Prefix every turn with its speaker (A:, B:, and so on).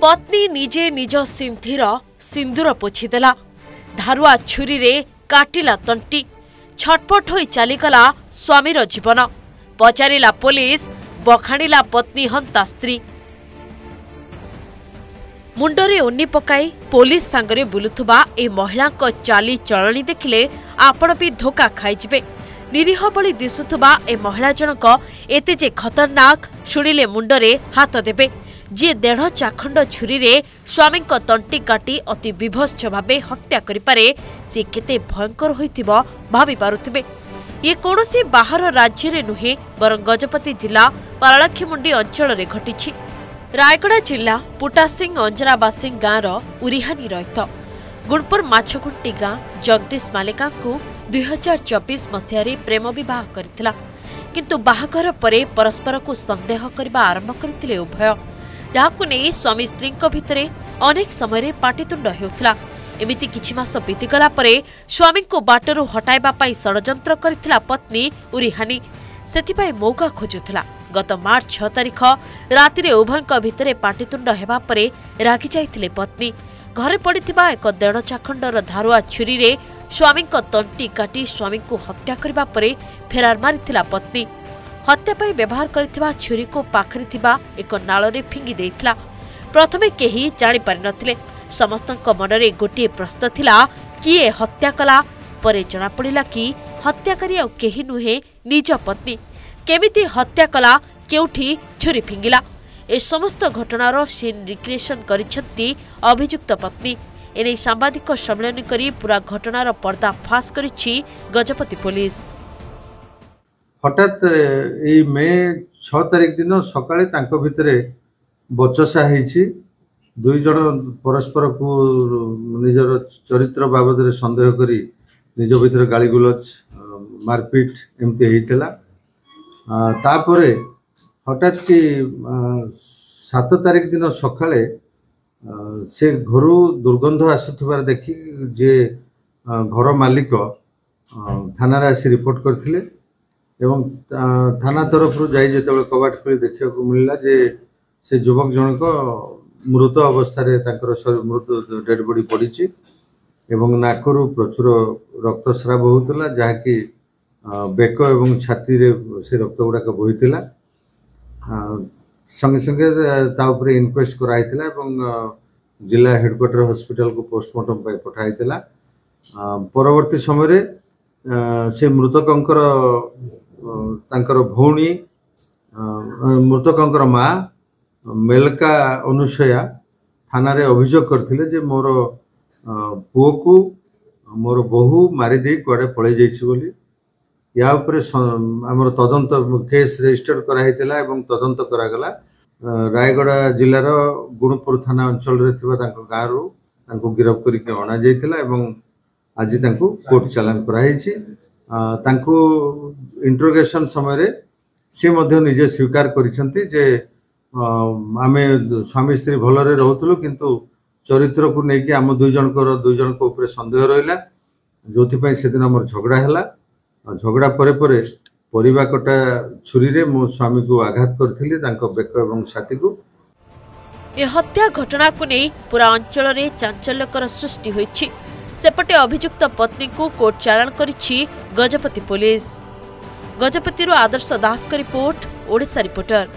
A: पत्नी निजे निज सिंधीर सिंदूर पोछीदेला धारुआ छुरी रे काटिला तंटी छटपट होई चलीगला स्वामीर जीवन पचारिला पुलिस बखाणिला पत्नी हंता स्त्री मुंडरे ओनी पकाई पुलिस सांगरे बुलुथुबा ए महिला को चाली चलनी देखिले आपण भी धोखा खाइजिबे निरीह बळी दिसुथुबा ए महिला जनक एते जे खतरनाक शुणिले मुंडरे हाथ देबे जे देढ़ चाखंड छुरी रे स्वामी को तंटी काटी अति विभत्स भावे हत्या करिपारे से केते भयंकर होइथिबो भाबी पारुथिबे ये कोनोसी बाहर राज्य रे नुहे बरं गजपति जिला पारलाखीमुंडी अंचल रे घटिछि। रायगड़ा जिला पुटासिंग अंजनाबासी गाँव उरिहानी रहित गुणपुर माछगुंटी गाँ जगदीश मालिका को 2024 मसीह प्रेम विवाह करथिला किंतु बाहाघर परे परस्पर को संदेह करबा आरंभ करथिले उभय जाहाकु नै स्वामी स्त्री भितरे अनेक समय पाटितुंड हेउथिला एमिति किछि मास बीतीगला परे स्वामी को बाटरू हटाइबा पई षडयंत्र करथिला पत्नी उरिहानी सेथिपाई मौका खोजुथिला। गत मार्च 6 तारिख राति रे उभयଙ୍କ भितरे पाटितुंड हेबा परे रागी जाइथिले पत्नी घरे पड़िथिबा एक देढ़ चाखंडर धारुआ छुरी रे स्वामी को तंटी काटी स्वामी को हत्या करबा परे फेरार मारिथिला पत्नी हत्या पाई व्यवहार करथिबा छुरी को पाखरि थिबा एक नाळ रे फिंगी देइथिला। प्रथमे केही जानि पारि नथिले समस्तଙ୍କ मनरे गोटे प्रश्न थिला किए हत्या कला परे जणा पड़िला कि हत्याकारी आ केही नुहे निज पत्नी केमिति हत्या कला केउठी छुरी फिंगिला ए समस्त घटनार सीन रिक्रिएशन करिसेंती अभियुक्त पत्नी एने सांबादिक सम्मेलन करी पूरा घटनार पर्दा फास करिछि गजपति पुलिस।
B: हठात ए मे 6 तारिख दिन सकाळे तांको भितरे बचसा हेछि दुई जण परस्पर को निजर चरित्र बाबद रे संदेह करी निज भितर गाली गुलच मारपीट एमती हेइतला तापरे हठात कि 7 तारिख दिन सकाळे से घरु दुर्गंध आसुथबार देखि जे घर मालिक थाना रे आसी रिपोर्ट करथिले एवं थाना तरफ जाई जेतेबे कबाट खोली देखिया को मिलला जे से युवक जनक मृत अवस्था रे तांकर मृत डेड बॉडी पड़ी एवं नाकरू प्रचुर रक्तस्राव होउतला जहाँकि बेक एवं छाती रे से रक्त गुड़ाक बोहीथिला संगे संगे ता उपरे इनक्वेस्ट कराइथिला एवं जिला हेडक्वार्टर हॉस्पिटल को पोस्टमार्टम पाई पठाइथिला। परवर्ती समय रे से मृतकंकर तांकर भौणी मृतकंकर माँ मेलका अनुसया थाना रे अभियोग करथिले जे मोर पुओ को मोर बहु मारी दे कुआडे पळे जाइछि बोली या उपरे हमर तदंत केस रजिस्टर कराइतिला एवं तदंत करागला। रायगड़ा जिलार गुणपुर थाना अंचल रे थिबा तांको गाँव तांको गिरफ करिके अणा जाइतिला एवं आज तांको कोर्ट चालान कराइछि। तांको इंटरोगेशन समय रे से मध्य निजे स्वीकार करिसंती जे आमे स्वामी स्त्री भलरे रहउतलु किंतु चरित्र को नेकी आम दुई जनक ऊपर संदेह रहिला जोथि पई सेदिन हमर झगड़ा हैला झगड़ा परे परे परिबा कटा छुरी रे मो स्वामी को आघात करथिली तांको बेक एवं छाती को।
A: ए हत्या घटना को नै पूरा अंचल रे चांचल्यकर सृष्टि होइछि सेपटे अभियुक्त पत्नी को कोर्ट चालान करिछि गजपति पुलिस। गजपति रो आदर्श दास का रिपोर्ट ओडिशा रिपोर्टर।